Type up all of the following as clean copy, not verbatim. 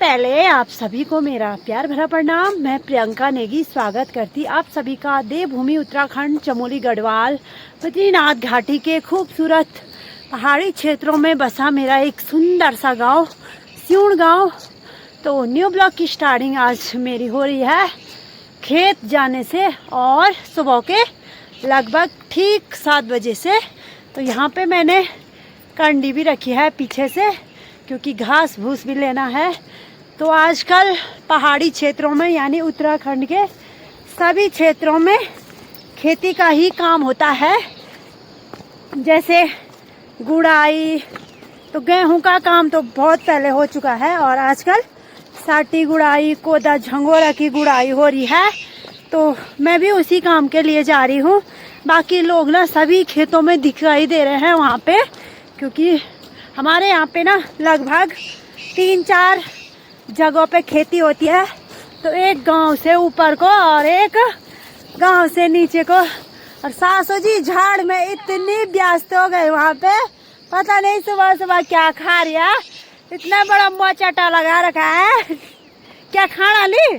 पहले आप सभी को मेरा प्यार भरा प्रणाम। मैं प्रियंका नेगी स्वागत करती आप सभी का देवभूमि उत्तराखंड चमोली गढ़वाल बद्रीनाथ घाटी के खूबसूरत पहाड़ी क्षेत्रों में बसा मेरा एक सुंदर सा गांव सिउण गांव। तो न्यू ब्लॉग की स्टार्टिंग आज मेरी हो रही है खेत जाने से और सुबह के लगभग ठीक 7 बजे से। तो यहाँ पे मैंने कंडी भी रखी है पीछे से क्योंकि घास भूस भी लेना है। तो आजकल पहाड़ी क्षेत्रों में यानी उत्तराखंड के सभी क्षेत्रों में खेती का ही काम होता है। जैसे गुड़ाई, तो गेहूं का काम तो बहुत पहले हो चुका है और आजकल साटी गुड़ाई, कोदा झंगोरा की गुड़ाई हो रही है। तो मैं भी उसी काम के लिए जा रही हूँ। बाकी लोग ना सभी खेतों में दिखाई दे रहे हैं वहाँ पे, क्योंकि हमारे यहाँ पे ना लगभग 3-4 जगहों पे खेती होती है। तो एक गांव से ऊपर को और एक गांव से नीचे को। और सासू जी झाड़ में इतनी व्यस्त हो गई वहाँ पे, पता नहीं सुबह सुबह क्या खा रही है। इतना बड़ा मोचटा लगा रखा है। क्या खाना ली?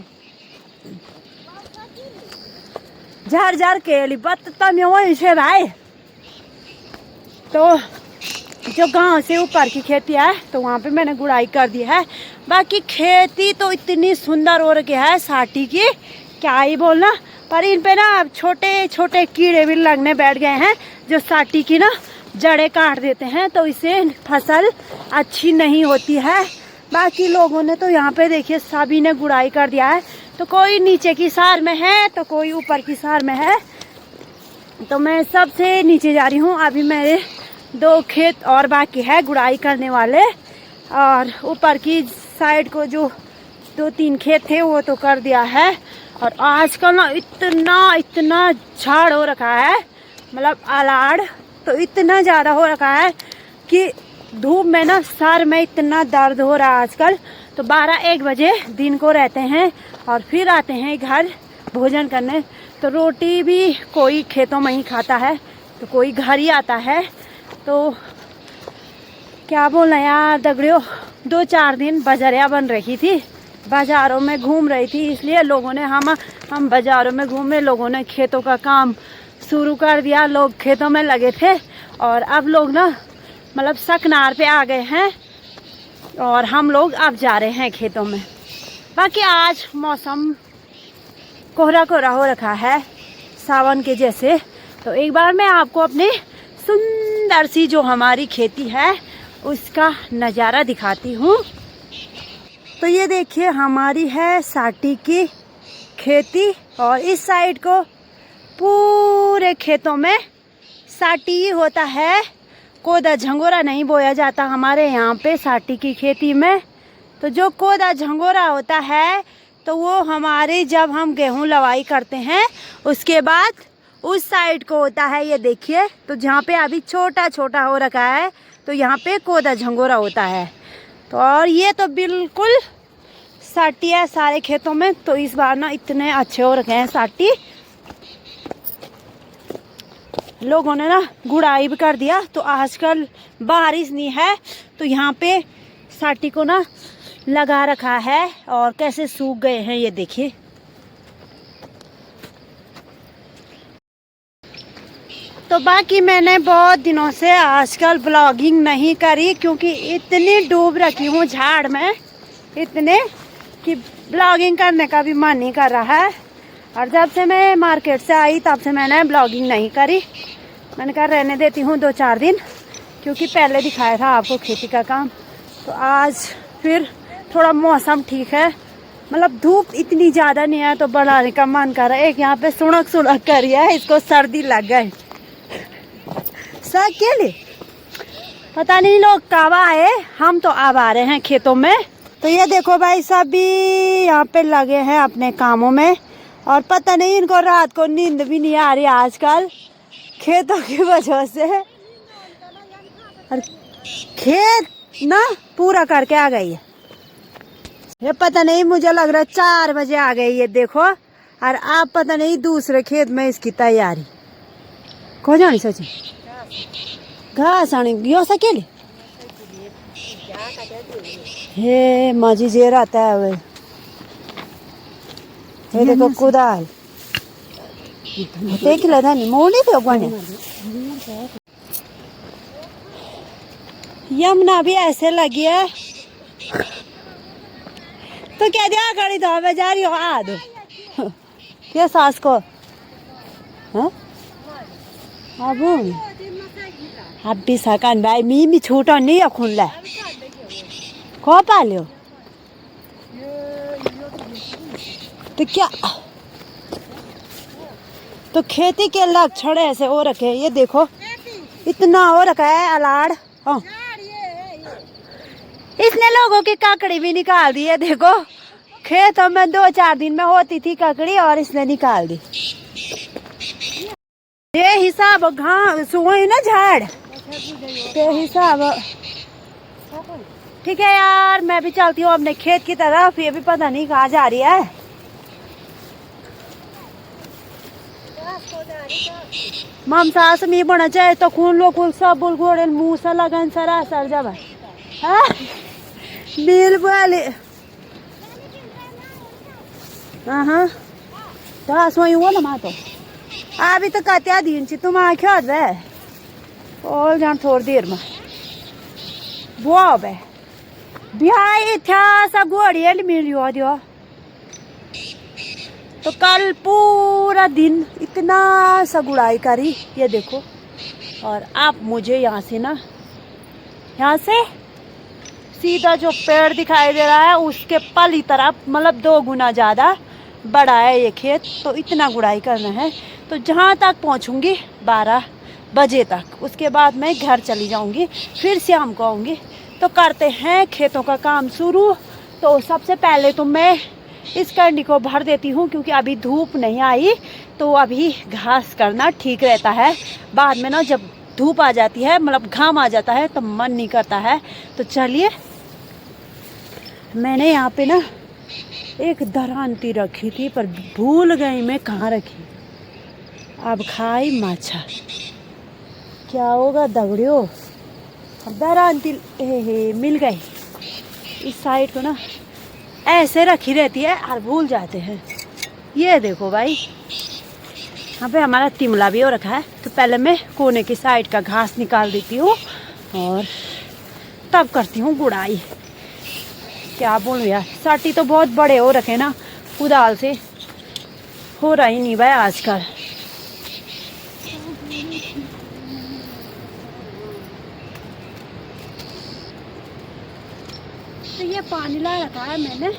झर झर के ली बत्तम वहीं से भाई। तो जो गांव से ऊपर की खेती है तो वहाँ पे मैंने गुड़ाई कर दी है। बाकी खेती तो इतनी सुंदर हो रखी है साटी की, क्या ही बोलना। पर इन पे ना छोटे छोटे कीड़े भी लगने बैठ गए हैं जो साटी की ना जड़ें काट देते हैं, तो इससे फसल अच्छी नहीं होती है। बाकी लोगों ने तो यहाँ पे देखिए सभी ने गुड़ाई कर दिया है। तो कोई नीचे की सार में है तो कोई ऊपर की सार में है। तो मैं सबसे नीचे जा रही हूँ। अभी मेरे 2 खेत और बाकी है गुड़ाई करने वाले, और ऊपर की साइड को जो 2-3 खेत थे वो तो कर दिया है। और आजकल ना इतना झाड़ हो रखा है, मतलब अलाड़ तो इतना ज़्यादा हो रखा है कि धूप में ना सर में इतना दर्द हो रहा है आजकल। तो 12-1 बजे दिन को रहते हैं और फिर आते हैं घर भोजन करने। तो रोटी भी कोई खेतों में ही खाता है तो कोई घर ही आता है। तो क्या बोलना यार दगड़ियों, 2-4 दिन बाजारिया बन रही थी, बाजारों में घूम रही थी, इसलिए लोगों ने हम बाजारों में घूमे, लोगों ने खेतों का काम शुरू कर दिया। लोग खेतों में लगे थे और अब लोग ना मतलब सकनार पे आ गए हैं और हम लोग अब जा रहे हैं खेतों में। बाकी आज मौसम कोहरा कोहरा हो रखा है सावन के जैसे। तो एक बार मैं आपको अपने सुंदर सी जो हमारी खेती है उसका नज़ारा दिखाती हूँ। तो ये देखिए हमारी है साटी की खेती और इस साइड को पूरे खेतों में साटी ही होता है। कोदा झंगोरा नहीं बोया जाता हमारे यहाँ पे साटी की खेती में। तो जो कोदा झंगोरा होता है तो वो हमारे जब हम गेहूँ लवाई करते हैं उसके बाद उस साइड को होता है। ये देखिए तो जहाँ पे अभी छोटा छोटा हो रखा है तो यहाँ पे कोदा झंगोरा होता है। तो और ये तो बिल्कुल साटी है सारे खेतों में। तो इस बार ना इतने अच्छे हो रखे हैं साटी, लोगों ने ना गुड़ाई भी कर दिया। तो आजकल बारिश नहीं है तो यहाँ पे साटी को ना लगा रखा है और कैसे सूख गए हैं ये देखिए। तो बाकी मैंने बहुत दिनों से आजकल ब्लॉगिंग नहीं करी क्योंकि इतनी डूब रखी हूँ झाड़ में इतने कि ब्लॉगिंग करने का भी मन नहीं कर रहा है। और जब से मैं मार्केट से आई तब से मैंने ब्लॉगिंग नहीं करी। मैंने कहा रहने देती हूँ 2-4 दिन, क्योंकि पहले दिखाया था आपको खेती का काम। तो आज फिर थोड़ा मौसम ठीक है, मतलब धूप इतनी ज़्यादा नहीं है तो बढ़ाने का मन कर रहा है। एक यहाँ पे सुड़क कर रही है, इसको सर्दी लग गई अकेले, पता नहीं लोग कब आए, हम तो अब आ रहे हैं खेतों में। तो ये देखो भाई सभी यहाँ पे लगे हैं अपने कामों में और पता नहीं इनको रात को नींद भी नहीं आ रही आजकल खेतों की वजह से। और खेत ना पूरा करके आ गई है। ये पता नहीं मुझे लग रहा है 4 बजे आ गई ये देखो। और आप पता नहीं दूसरे खेत में इसकी तैयारी को जानी सची घास आने यो सकेली हे माझी जेर आता है वे। हे देखो कुदाल देख ले ना मोड़ी तो बने। यमुना भी ऐसे लगी है तो क्या दिया गाड़ी धोवे जा रही हो आ दो क्या सास को हाँ अब भी सकान भाई मी छूटा नहीं है खुल ले को पालियो तो क्या तो खेती के लक्षण ऐसे हो रखे ये देखो इतना हो रखा है अलाड़। हाँ इसने लोगों की काकड़ी भी निकाल दी है देखो खेतों में 2-4 दिन में होती थी काकड़ी और इसने निकाल दी। ये हिसाब घास हुए ना झाड़ ये हिसाब ठीक है यार मैं भी चलती हूँ अपने खेत की तरफ। ये भी पता नहीं कहाँ जा रही है। मम सास मी बना चाहे तो खून लो कुल सब बुल घोड़े मुँह से लगन सरा सर जब बिल बोले हाँ तो सोई वो ना मातो अभी तो कत्या दिन ची तुम आख्या वे और जान थोड़ी देर में वो अब ब्याह था सब घोड़ियल मिलियो दियो तो कल पूरा दिन इतना सा गुड़ाई करी ये देखो। और आप मुझे यहाँ से ना यहाँ से सीधा जो पेड़ दिखाई दे रहा है उसके पली तरफ मतलब 2 गुना ज़्यादा बड़ा है ये खेत। तो इतना गुड़ाई करना है तो जहाँ तक पहुँचूँगी 12 बजे तक उसके बाद मैं घर चली जाऊँगी फिर शाम को आऊँगी। तो करते हैं खेतों का काम शुरू। तो सबसे पहले तो मैं इस कंडी को भर देती हूँ क्योंकि अभी धूप नहीं आई तो अभी घास करना ठीक रहता है। बाद में ना जब धूप आ जाती है मतलब घाम आ जाता है तो मन नहीं करता है। तो चलिए मैंने यहाँ पे ना एक दरांती रखी थी पर भूल गई मैं कहाँ रखी। अब खाई माछा क्या होगा दगड़ियो दरांती हे मिल गई। इस साइड को ना ऐसे रखी रहती है और भूल जाते हैं। ये देखो भाई यहाँ पे हमारा तिमला भी हो रखा है। तो पहले मैं कोने की साइड का घास निकाल देती हूँ और तब करती हूँ गुड़ाई। क्या बोलूँ यार साटी तो बहुत बड़े हो रखे ना कुदाल से हो रहा ही नहीं भाई आजकल। तो ये पानी ला रखा है मैंने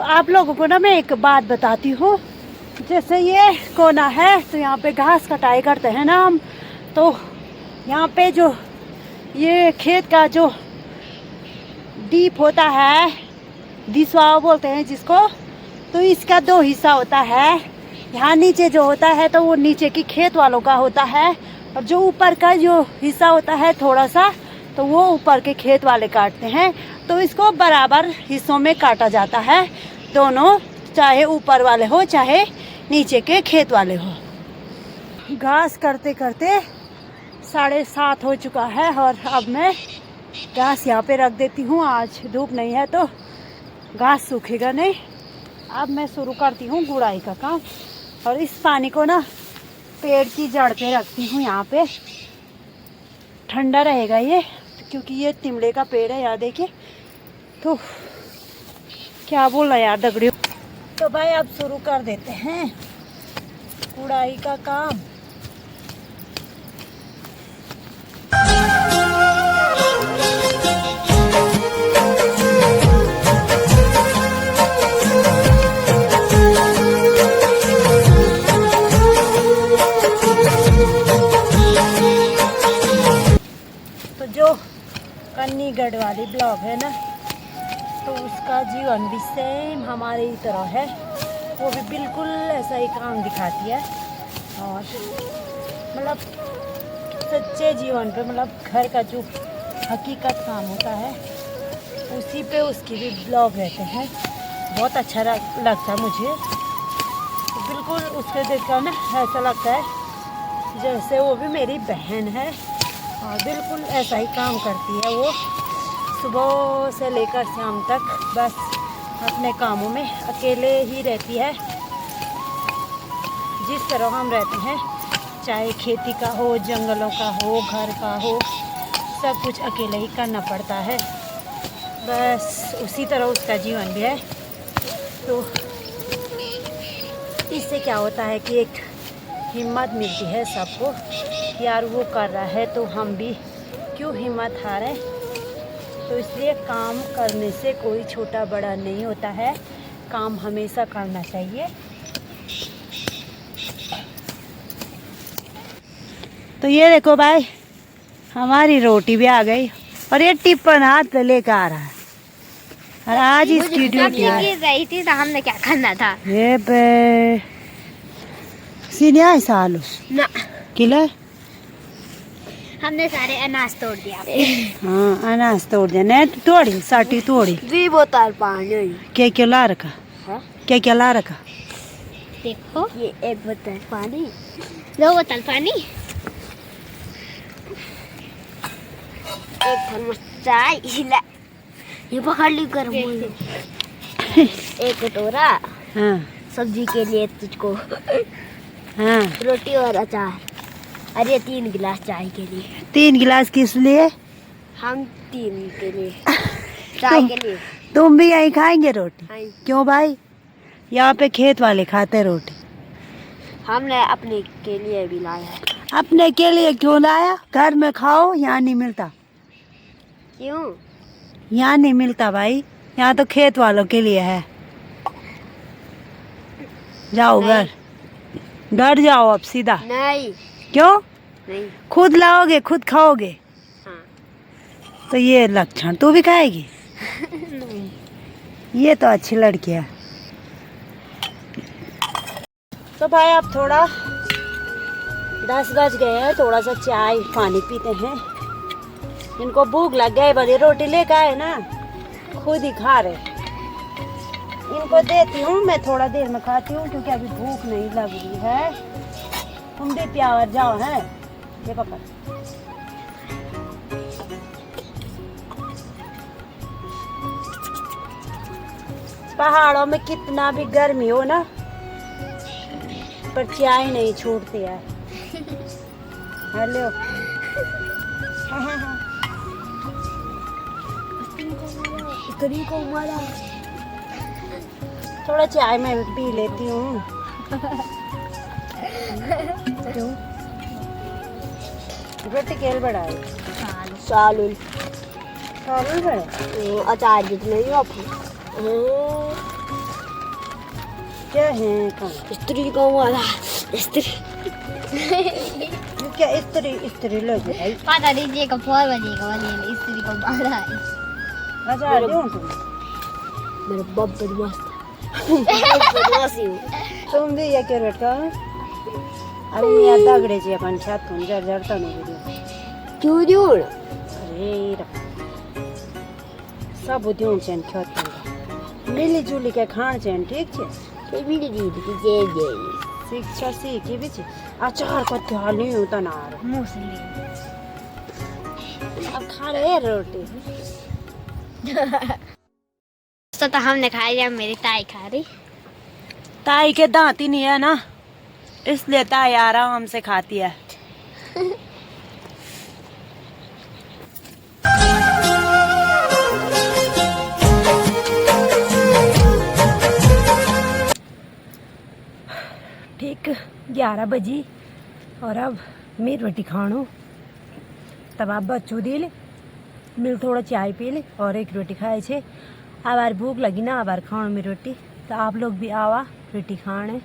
आप लोगों को ना मैं एक बात बताती हूँ। जैसे ये कोना है तो यहाँ पे घास कटाई करते हैं ना हम। तो यहाँ पे जो ये खेत का जो डीप होता है दिसवा बोलते हैं जिसको तो इसका 2 हिस्सा होता है। यहाँ नीचे जो होता है तो वो नीचे की खेत वालों का होता है और जो ऊपर का जो हिस्सा होता है थोड़ा सा तो वो ऊपर के खेत वाले काटते हैं। तो इसको बराबर हिस्सों में काटा जाता है दोनों चाहे ऊपर वाले हो चाहे नीचे के खेत वाले हो। घास करते करते 7:30 हो चुका है और अब मैं घास यहाँ पे रख देती हूँ। आज धूप नहीं है तो घास सूखेगा नहीं। अब मैं शुरू करती हूँ गुड़ाई का काम और इस पानी को ना पेड़ की जड़ पे रखती हूँ। यहाँ पे ठंडा रहेगा ये क्योंकि ये तिमले का पेड़ है। यहाँ देखिए तो क्या बोलना यार दगड़ियों। तो भाई अब शुरू कर देते हैं गुड़ाई का काम। ब्लॉग है ना, तो उसका जीवन भी सेम हमारे ही तरह है। वो भी बिल्कुल ऐसा ही काम दिखाती है और मतलब सच्चे जीवन पे, मतलब घर का जो हकीकत काम होता है उसी पे उसके भी ब्लॉग रहते हैं। बहुत अच्छा लगता है मुझे। तो बिल्कुल उसको देखकर ना ऐसा लगता है जैसे वो भी मेरी बहन है और बिल्कुल ऐसा ही काम करती है वो, सुबह से लेकर शाम तक बस अपने कामों में अकेले ही रहती है। जिस तरह हम रहते हैं, चाहे खेती का हो, जंगलों का हो, घर का हो, सब कुछ अकेले ही करना पड़ता है। बस उसी तरह उसका जीवन भी है। तो इससे क्या होता है कि एक हिम्मत मिलती है सबको कि यार वो कर रहा है तो हम भी क्यों हिम्मत हारें। तो इसलिए काम करने से कोई छोटा बड़ा नहीं होता है, काम हमेशा करना चाहिए। तो ये देखो भाई, हमारी रोटी भी आ गई और ये टिप्पण हाथ पे लेकर आ रहा है और आज इसकी ड्यूटी है। रही थी तो हमने क्या करना था? ये बे सीनिया सालू ना, किला हमने सारे अनाज तोड़ दिया। हाँ अनाज तोड़ दिया, नहीं तोड़ी साटी तोड़ी। 2 बोतल पानी। क्या ला रखा? हाँ? क्या ला रखा? देखो, ये 1 बोतल पानी, 2 बोतल पानी, 1 थर्मस चाय, ये पकड़ ली गर्म हुई, 1 कटोरा हाँ सब्जी के लिए तुझको, हाँ रोटी और अचार, और ये 3 गिलास चाय के लिए। 3 गिलास किस लिए? हम 3 के लिए, चाय के लिए। तुम भी यहीं खाएंगे रोटी? हाँ, क्यों भाई? यहाँ पे खेत वाले खाते रोटी। हमने अपने के लिए भी लाया है। अपने के लिए क्यों लाया? घर में खाओ, यहाँ नहीं मिलता। क्यों? यहाँ नहीं मिलता भाई, यहाँ तो खेत वालों के लिए है। जाओ घर, घर जाओ अब सीधा। नहीं। क्यों? नहीं। खुद लाओगे खुद खाओगे? हाँ। तो ये लक्षण तू भी खाएगी? नहीं। ये तो अच्छी लड़की है। तो भाई अब थोड़ा 10 बज गए हैं, थोड़ा सा चाय पानी पीते हैं। इनको भूख लग गई, बड़ी रोटी लेकर आए ना, खुद ही खा रहे। इनको देती हूँ, मैं थोड़ा देर में खाती हूँ क्योंकि अभी भूख नहीं लग रही है। तुम भी प्यावर जाओ है, ये पकड़। पहाड़ों में कितना भी गर्मी हो ना, पर चाय नहीं छूटती है। हेलो इतनी को मारा। थोड़ा चाय मैं भी पी लेती हूँ। क्यों? रोटी केल बढ़ाए सालुल सालुल बड़े अचार जितने ही आप क्या है? कहाँ स्त्री को मारा। स्त्री क्या स्त्री लग गई? पता दीजिए का 4 बजे का वाली स्त्री को मारा है। अच्छा दूँ तुम? मेरे बाप बदमाश बदमाशी हूँ। तुम भी ये क्या बेटा? अरे यार दगड़े जी अपन छत तुम जर जर तो नहीं वीडियो। क्यों जोड़? अरे सब उद्योग चैन खेत मिली जुली के खान चैन ठीक छे। के मिली दीदी की जय जय शिक्षा सीखी भी छे। अचार को ध्यान नहीं होता ना मूसली। अब खा रहे रोटी। तो हमने खाया, मेरी ताई खा रही। ताई के दांत ही नहीं है ना, इसलिए ताई आराम से खाती है। ठीक 11 बजी और अब मैं रोटी खाणो, तब आप बच्चों दिल मिल थोड़ा चाय पी ले और 1 रोटी खाए छे। आबार भूख लगी ना, आबार खाण में रोटी, तो आप लोग भी आवा रोटी खाने।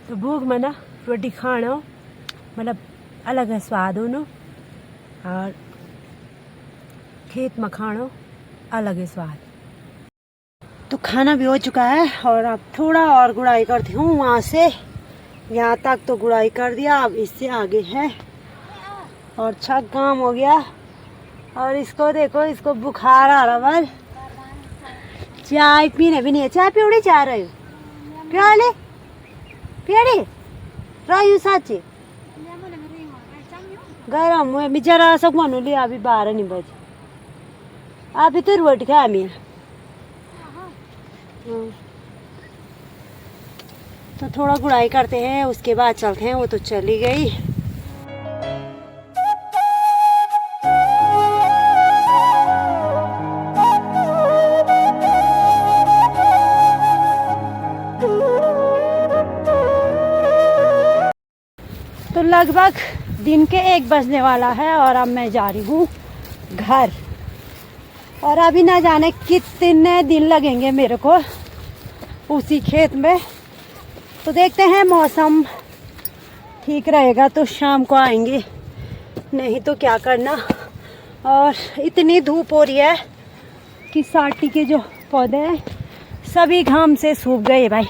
तो भूख में ना रोटी खाना मतलब अलग है स्वाद होनो और खेत में खाना अलग है स्वाद। तो खाना भी हो चुका है और अब थोड़ा और गुड़ाई करती हूँ। वहाँ से यहाँ तक तो गुड़ाई कर दिया, अब इससे आगे है और अच्छा काम हो गया। और इसको देखो, इसको बुखार आ रहा है। चाय पीने भी नहीं है। चाय पियोड़ी चाह रहे हो? पियाले पियाड़ी रही साची गरम हुए बेचारा सब मनु लिया। अभी 12 नहीं बजे, अभी तो रोटी खा मैं। तो थोड़ा गुड़ाई करते हैं, उसके बाद चलते हैं। वो तो चली गई। तो लगभग दिन के 1 बजने वाला है और अब मैं जा रही हूँ घर। और अभी ना जाने कितने दिन लगेंगे मेरे को उसी खेत में। तो देखते हैं, मौसम ठीक रहेगा तो शाम को आएंगे, नहीं तो क्या करना। और इतनी धूप हो रही है कि साटी के जो पौधे हैं सभी घाम से सूख गए भाई।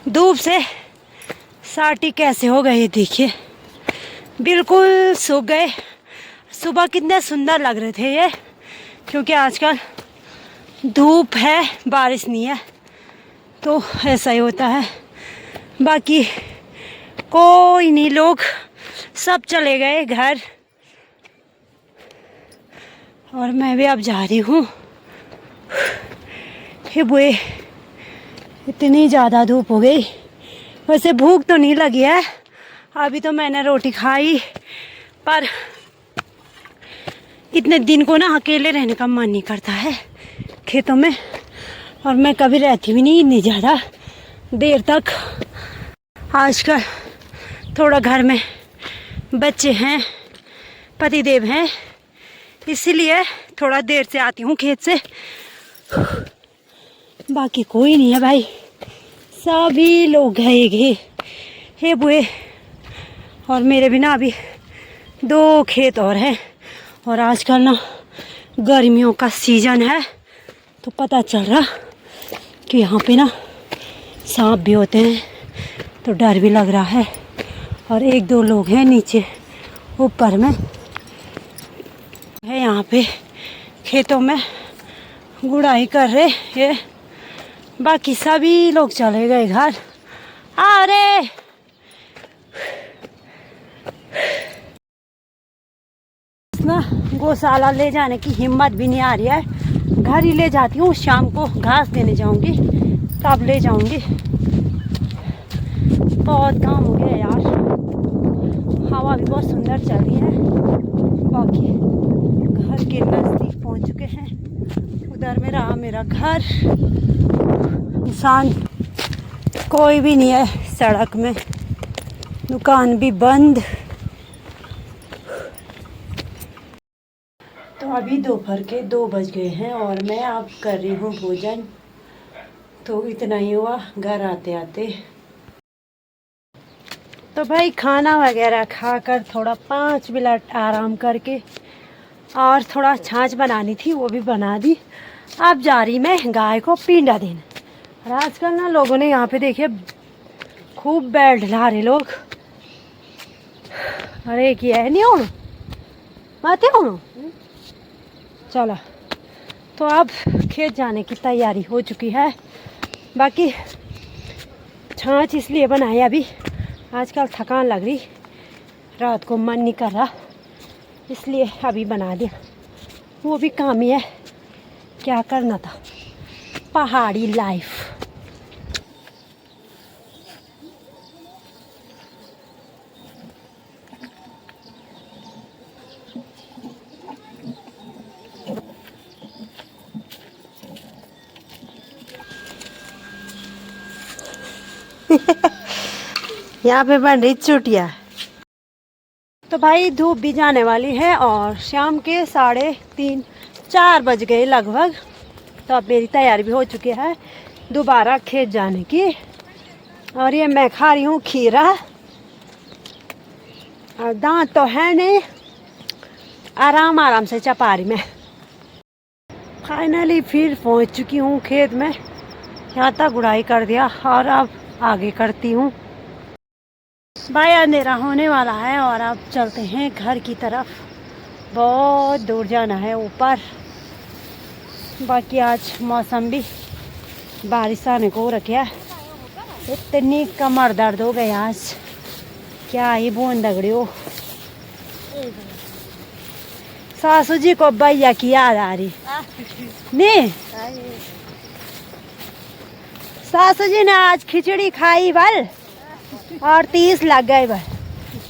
धूप से साटी कैसे हो गए देखिए, बिल्कुल सूख गए। सुबह कितने सुंदर लग रहे थे ये, क्योंकि आजकल धूप है, बारिश नहीं है, तो ऐसा ही होता है। बाकी कोई नहीं, लोग सब चले गए घर और मैं भी अब जा रही हूँ। हे बुए, इतनी ज़्यादा धूप हो गई। वैसे भूख तो नहीं लगी है, अभी तो मैंने रोटी खाई, पर इतने दिन को ना अकेले रहने का मन नहीं करता है खेतों में। और मैं कभी रहती भी नहीं इतनी ज़्यादा देर तक। आजकल थोड़ा घर में बच्चे हैं, पतिदेव हैं, इसीलिए थोड़ा देर से आती हूँ खेत से। बाकी कोई नहीं है भाई, सभी लोग गए हे बुए। और मेरे भी ना अभी 2 खेत और हैं। और आजकल ना गर्मियों का सीज़न है, तो पता चल रहा कि यहाँ पे ना सांप भी होते हैं, तो डर भी लग रहा है। और 1-2 लोग हैं नीचे ऊपर में है, यहाँ पे खेतों में गुड़ाई कर रहे हैं। बाकी सभी लोग चले गए घर। अरे ना गौशाला ले जाने की हिम्मत भी नहीं आ रही है। घर ही ले जाती हूँ, शाम को घास देने जाऊंगी तब ले जाऊंगी। बहुत काम हो गया यार, हवा भी बहुत सुंदर चल रही है। बाकी घर के नज़दीक पहुँच चुके हैं। उधर में रहा मेरा घर। इंसान कोई भी नहीं है सड़क में, दुकान भी बंद। तो अभी दोपहर के 2 बज गए हैं और मैं अब कर रही हूँ भोजन। तो इतना ही हुआ घर आते आते। तो भाई खाना वगैरह खाकर थोड़ा 5 मिनट आराम करके और थोड़ा छाछ बनानी थी, वो भी बना दी। अब जा रही मैं गाय को पींडा देने। और आजकल ना लोगों ने यहाँ पे देखिए खूब बैठ ला रहे लोग। अरे किया है नहीं हो आते हो। चलो, तो अब खेत जाने की तैयारी हो चुकी है। बाकी छाछ इसलिए बनाई, अभी आजकल थकान लग रही, रात को मन नहीं कर रहा, इसलिए अभी बना दिया। वो भी काम ही है, क्या करना था, पहाड़ी लाइफ। यहाँ पे बन रही चुटिया। तो भाई धूप भी जाने वाली है और शाम के 3:30-4 बज गए लगभग। तो अब मेरी तैयारी भी हो चुकी है दोबारा खेत जाने की। और ये मैं खा रही हूँ खीरा, और दांत तो है नहीं, आराम आराम से चपा रही मैं। फाइनली फिर पहुँच चुकी हूँ खेत में। यहाँ तक गुड़ाई कर दिया और अब आगे करती हूँ। भाई अंधेरा होने वाला है और अब चलते हैं घर की तरफ। बहुत दूर जाना है ऊपर। बाकी आज मौसम भी बारिश आने को रखा है। इतनी कमर दर्द हो गई आज, क्या ही बूंद दगड़ी हो। सासू जी को भैया की याद आ रही नहीं। सासू जी ने आज खिचड़ी खाई बल और 30 लग गए बल।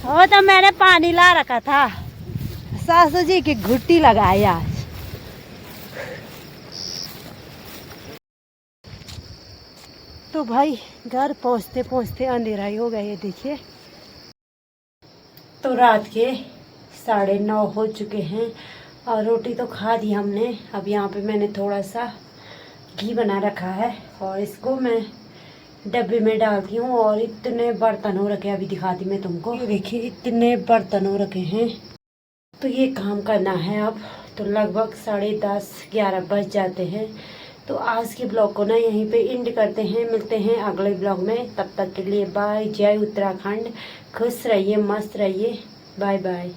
वो तो मैंने पानी ला रखा था, सासू जी की घुट्टी लगाई आज। तो भाई घर पहुंचते पहुंचते अंधेरा ही हो गया, ये देखिए। तो रात के 9:30 हो चुके हैं और रोटी तो खा दी हमने। अब यहाँ पे मैंने थोड़ा सा घी बना रखा है और इसको मैं डब्बे में डालती हूँ। और इतने बर्तन हो रखे, अभी दिखाती मैं तुमको। ये देखिए इतने बर्तन हो रखे हैं। तो ये काम करना है अब। तो लगभग 10:30 11 बज जाते हैं। तो आज के ब्लॉग को ना यहीं पे एंड करते हैं। मिलते हैं अगले ब्लॉग में, तब तक के लिए बाय। जय उत्तराखंड, खुश रहिए, मस्त रहिए, बाय बाय।